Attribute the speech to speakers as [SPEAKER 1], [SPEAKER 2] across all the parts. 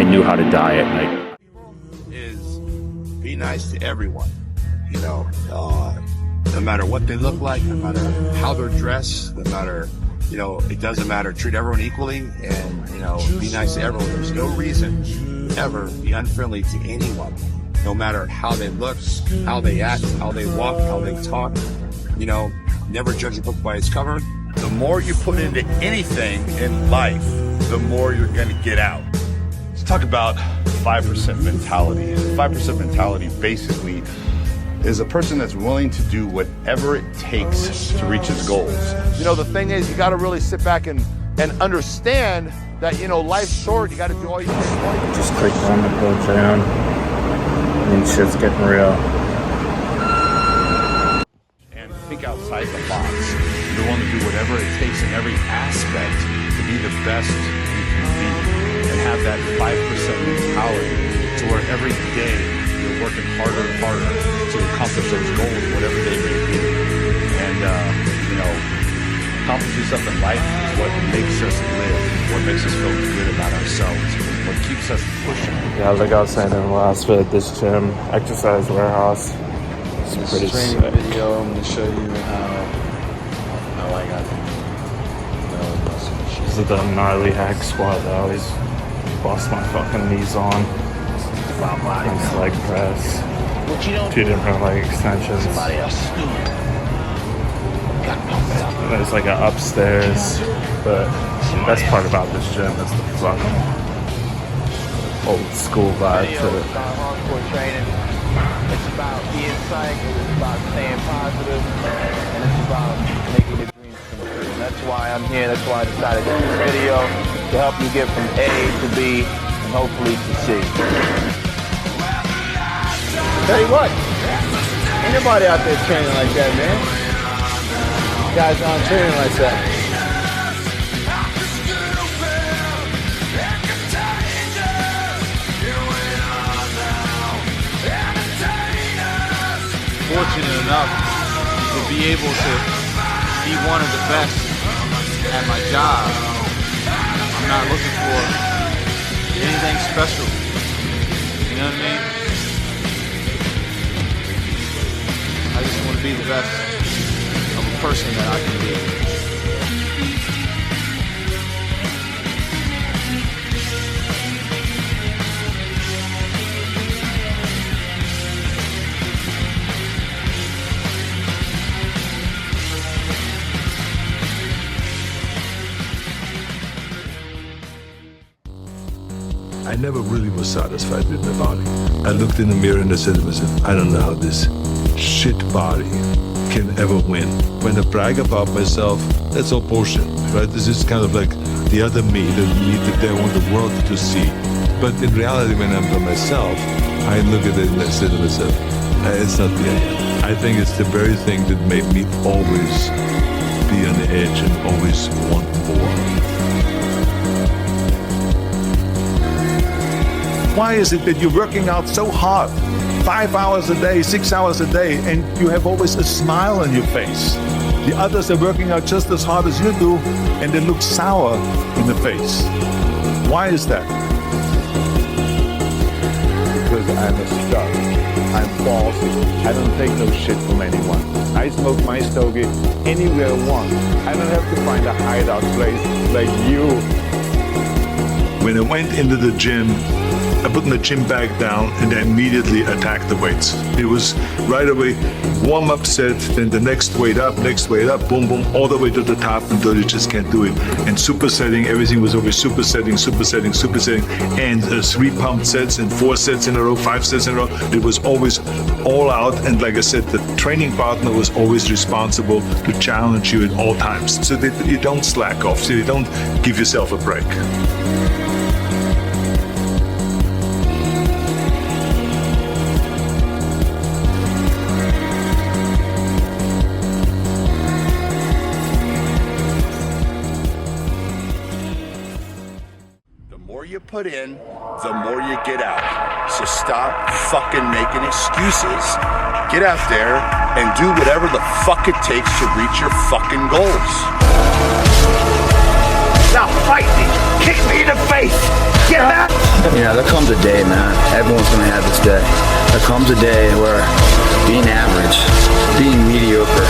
[SPEAKER 1] knew how to die at night.
[SPEAKER 2] Is be nice to everyone, you know, no matter what they look like, no matter how they're dressed, no matter, you know, it doesn't matter. Treat everyone equally and, you know, be nice to everyone. There's no reason ever be unfriendly to anyone, no matter how they look, how they act, how they walk, how they talk. You know, never judge a book by its cover.
[SPEAKER 3] The more you put into anything in life, the more you're going to get out. Let's talk about 5% mentality. 5% mentality basically is a person that's willing to do whatever it takes to reach his goals.
[SPEAKER 2] You know, the thing is, you got to really sit back and understand that, you know, life's short. You got to do all you can.
[SPEAKER 4] Just clicked on the go down. And shit's getting real.
[SPEAKER 3] And think outside the box. You're willing to do whatever it takes in every aspect to be the best you can be. And have that 5% mentality to where every day you're working harder and harder to accomplish those goals, whatever they may be. And, you know, accomplishing stuff in life is what makes us live, what makes us feel good about ourselves, what keeps us pushing.
[SPEAKER 4] Yeah, look outside in Westwood, this gym, exercise warehouse. It's pretty sick.
[SPEAKER 5] Video, I'm going to show you how I got
[SPEAKER 4] This is the gnarly hack squat that I always bust my fucking knees on. Against leg press. 2 different leg extensions. There's like an upstairs, but the best part about this gym is the fucking old school vibe to it.
[SPEAKER 6] Hardcore training. It's about being psyched, it's about staying positive, and it's about making the dreams come true. And that's why I'm here, that's why I decided to do this video, to help you get from A to B, and hopefully to C. Tell you what, ain't nobody out there training like that, man. You guys aren't training like that.
[SPEAKER 5] fortunate enough to be able to be one of the best at my job. I'm not looking for anything special. You know what I mean? I just want to be the best of a person that I can be.
[SPEAKER 7] I never really was satisfied with my body. I looked in the mirror and I said to myself, I don't know how this shit body can ever win. When I brag about myself, that's all bullshit, right? This is kind of like the other me, the me that I want the world to see. But in reality, when I'm by myself, I look at it and I say to myself, it's not the end. I think it's the very thing that made me always be on the edge and always want more. Why is it that you're working out so hard, 5 hours a day, 6 hours a day, and you have always a smile on your face? The others are working out just as hard as you do, and they look sour in the face. Why is that?
[SPEAKER 8] Because I'm a stud. I'm bossy. I don't take no shit from anyone. I smoke my stogie anywhere I want. I don't have to find a hideout place like you.
[SPEAKER 7] When I went into the gym, I put my gym bag down and I immediately attacked the weights. It was right away, warm-up set, then the next weight up, boom, boom, all the way to the top until you just can't do it. And supersetting, everything was always supersetting, and 3 pump sets and 4 sets in a row, 5 sets in a row. It was always all out, and like I said, the training partner was always responsible to challenge you at all times, so that you don't slack off, so you don't give yourself a break.
[SPEAKER 3] You put in, the more you get out. So stop fucking making excuses. Get out there and do whatever the fuck it takes to reach your fucking goals.
[SPEAKER 2] Now fight me! Kick me in the face! Get back!
[SPEAKER 4] Yeah,
[SPEAKER 1] Yeah, there comes a day, man. Everyone's gonna have this day. There comes a day where being average, being mediocre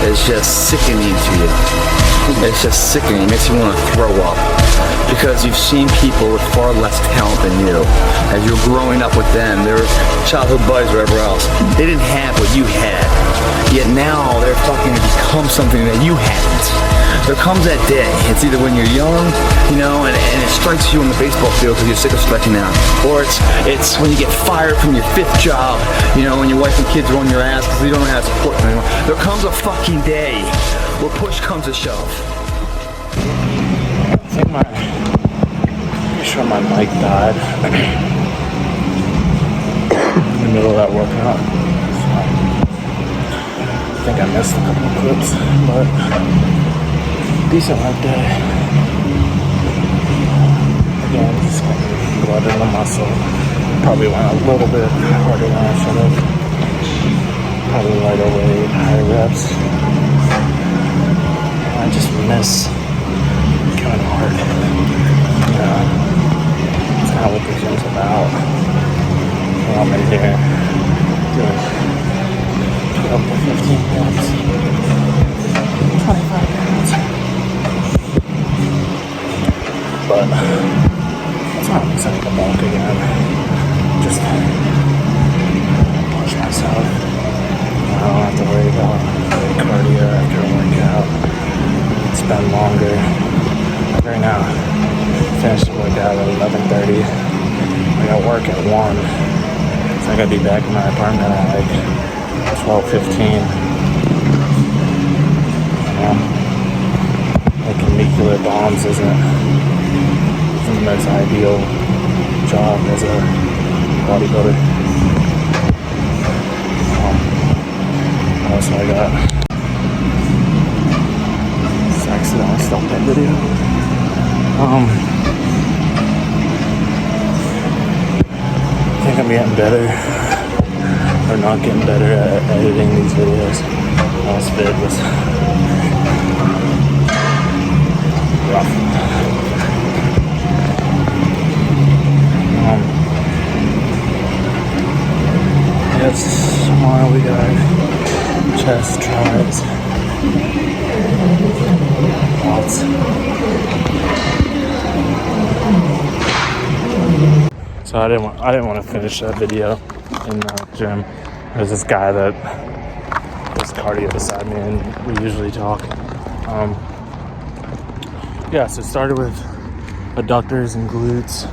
[SPEAKER 1] is just sickening to you. It's just sickening. It makes you want to throw up. Because you've seen people with far less talent than you. As you're growing up with them, their childhood buddies, whatever else, they didn't have what you had. Yet now they're fucking to become something that you haven't. There comes that day. It's either when you're young, you know, and it strikes you on the baseball field because you're sick of striking out, or it's when you get fired from your 5th job, you know, when your wife and kids are on your ass because you don't know how to support them anymore. There comes a fucking day where push comes to shove.
[SPEAKER 4] I think pretty sure my mic died in the middle of that workout. So, I think I missed a couple of clips, but decent work day. Again, just blood in the muscle. Probably went a little bit harder than I should have. Probably lighter weight, higher reps. I just miss kind of hard. You know, it's kind of what the gym's about. When I'm in here, doing 12 to 15 minutes, 25 minutes. But that's not exciting to bulk again. Just push myself. I don't have to worry about cardio after a workout. Spend longer. Like right now, finished the workout at 11:30. I got work at 1. So I gotta be back in my apartment at like 12:15. You know, making nuclear bombs isn't the most ideal job as a bodybuilder. Also, I accidentally stopped that video. I think I'm getting better, or not getting better at editing these videos. Last vid was rough. Yes, tomorrow we got chest, tries, lots. So I didn't want to finish that video in the gym. There's this guy that does cardio beside me, and we usually talk. Yeah, so started with adductors and glutes.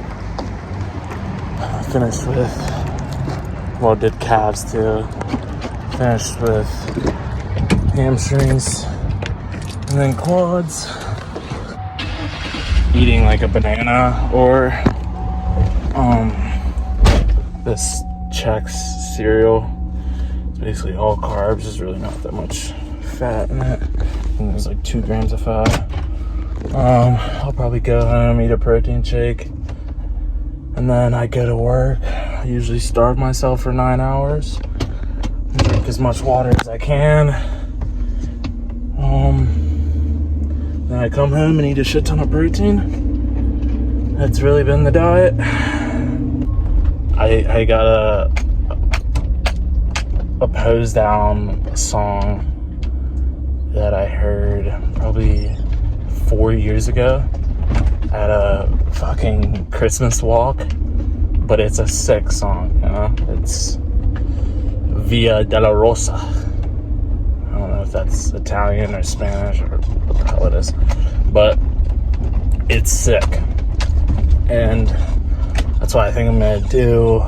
[SPEAKER 4] Finished with, did calves too. Finished with hamstrings and then quads. Eating like a banana or this Chex cereal. It's basically all carbs. There's really not that much fat in it. And there's like 2 grams of fat. I'll probably go home, eat a protein shake, and then I go to work. I usually starve myself for 9 hours. Drink as much water as I can. Then I come home and eat a shit ton of protein. That's really been the diet. I got a Pose Down song that I heard probably 4 years ago at a fucking Christmas walk, but it's a sick song, you know? It's Via della Rosa. I don't know if that's Italian or Spanish or what the hell it is, but it's sick. And that's what I think I'm gonna do.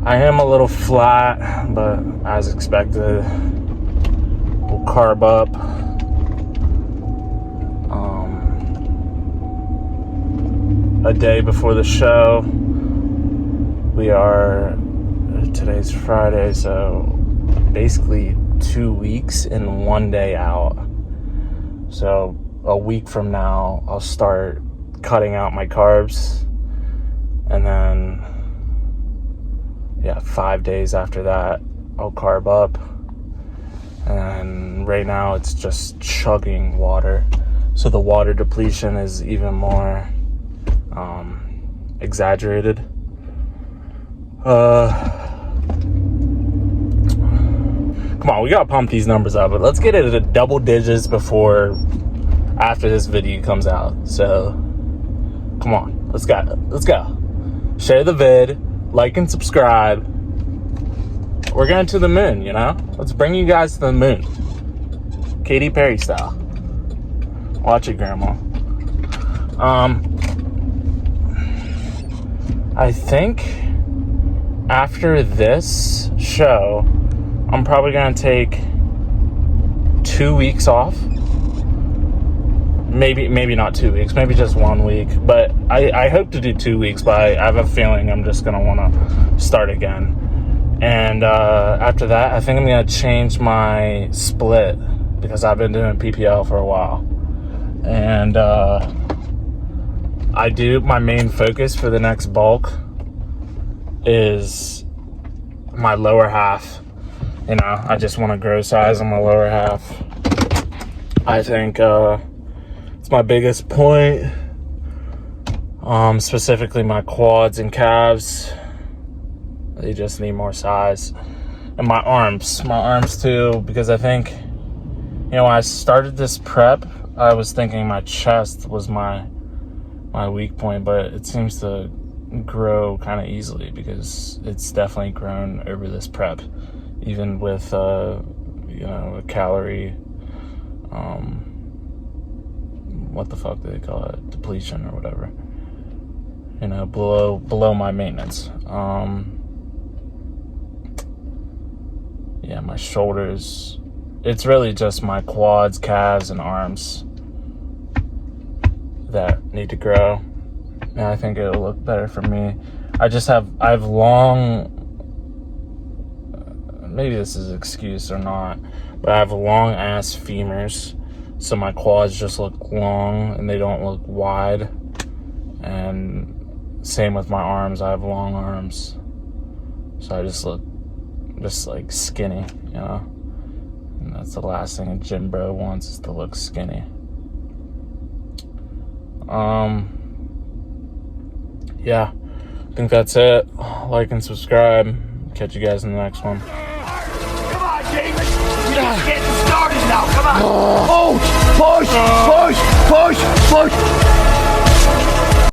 [SPEAKER 4] I am a little flat, but as expected, we'll carb up. A day before the show. Today's Friday, so basically 2 weeks and 1 day out. So a week from now, I'll start cutting out my carbs, and then 5 days after that, I'll carb up. And right now it's just chugging water, so the water depletion is even more exaggerated. Come on, we gotta pump these numbers up, but let's get it at double digits after this video comes out. So come on, let's go. Share the vid, like and subscribe. We're going to the moon, you know? Let's bring you guys to the moon. Katy Perry style. Watch it, Grandma. I think after this show, I'm probably going to take 2 weeks off. Maybe not 2 weeks, maybe just 1 week. But I hope to do 2 weeks, but I have a feeling I'm just going to want to start again. And after that, I think I'm going to change my split because I've been doing PPL for a while. And my main focus for the next bulk is my lower half. You know, I just want to grow size on my lower half. I think it's my biggest point. Specifically my quads and calves. They just need more size. And my arms too, because I think, you know, when I started this prep, I was thinking my chest was my weak point, but it seems to grow kind of easily because it's definitely grown over this prep, even with you know, a calorie what the fuck do they call it, depletion or whatever, you know, below my maintenance. Yeah, my shoulders, it's really just my quads, calves, and arms that need to grow. And I think it'll look better for me. I have long, maybe this is an excuse or not, but I have long ass femurs. So my quads just look long and they don't look wide. And same with my arms, I have long arms. So I just look like skinny, you know? And that's the last thing a gym bro wants, is to look skinny. Yeah, I think that's it. Like and subscribe. Catch you guys in the next one.
[SPEAKER 9] Come on, David. We're just getting started now. Come on. Push, push, push, push, push.